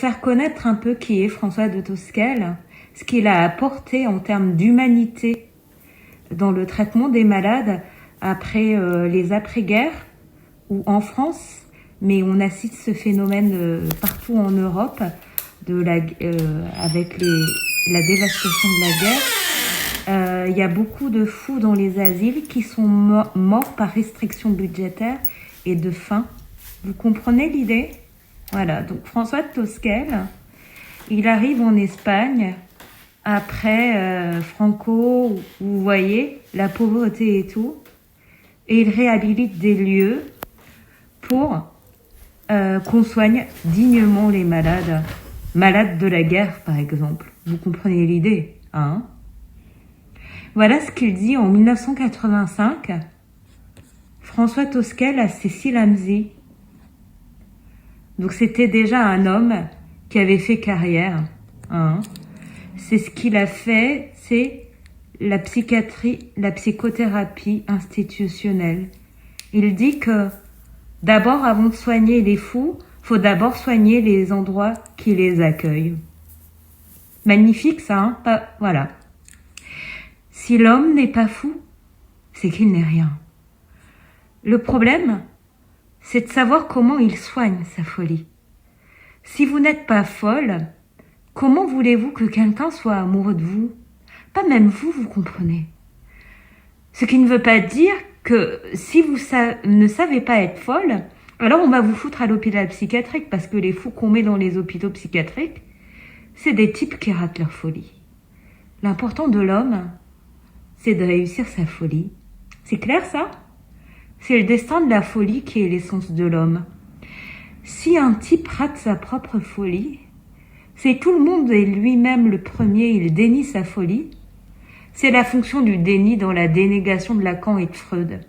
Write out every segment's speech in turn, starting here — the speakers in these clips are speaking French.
Faire connaître un peu qui est François de Tosquelles, ce qu'il a apporté en termes d'humanité dans le traitement des malades après les après-guerres ou en France, mais on assiste ce phénomène partout en Europe avec la dévastation de la guerre. Il y a beaucoup de fous dans les asiles qui sont morts par restriction budgétaire et de faim. Vous comprenez l'idée? Voilà, donc François de Tosquelles, il arrive en Espagne après Franco, vous voyez, la pauvreté et tout, et il réhabilite des lieux pour qu'on soigne dignement les malades de la guerre par exemple. Vous comprenez l'idée, hein? Voilà ce qu'il dit en 1985, François Tosquelles à Cécile Amzi. Donc c'était déjà un homme qui avait fait carrière, hein. C'est ce qu'il a fait, c'est la psychiatrie, la psychothérapie institutionnelle. Il dit que d'abord, avant de soigner les fous, faut d'abord soigner les endroits qui les accueillent. Magnifique ça, hein? Voilà. Si l'homme n'est pas fou, c'est qu'il n'est rien. Le problème, c'est de savoir comment il soigne sa folie. Si vous n'êtes pas folle, comment voulez-vous que quelqu'un soit amoureux de vous? Pas même vous, vous comprenez. Ce qui ne veut pas dire que si vous ne savez pas être folle, alors on va vous foutre à l'hôpital psychiatrique, parce que les fous qu'on met dans les hôpitaux psychiatriques, c'est des types qui ratent leur folie. L'important de l'homme, c'est de réussir sa folie. C'est clair ça? C'est le destin de la folie qui est l'essence de l'homme. Si un type rate sa propre folie, c'est tout le monde et lui-même le premier, il dénie sa folie. C'est la fonction du déni dans la dénégation de Lacan et de Freud.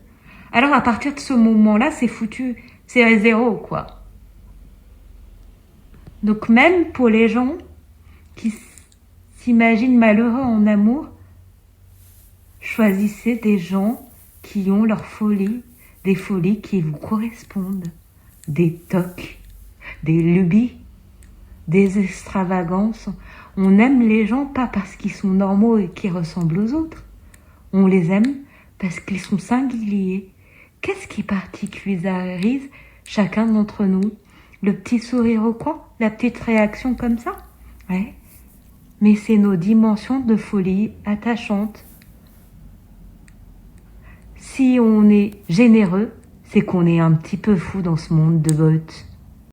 Alors à partir de ce moment-là, c'est foutu, c'est zéro quoi. Donc même pour les gens qui s'imaginent malheureux en amour, choisissez des gens qui ont leur folie, des folies qui vous correspondent, des tocs, des lubies, des extravagances. On aime les gens pas parce qu'ils sont normaux et qu'ils ressemblent aux autres. On les aime parce qu'ils sont singuliers. Qu'est-ce qui particularise chacun d'entre nous? Le petit sourire au coin, la petite réaction comme ça? Ouais. Mais c'est nos dimensions de folie attachantes. Si on est généreux, c'est qu'on est un petit peu fou dans ce monde de bottes.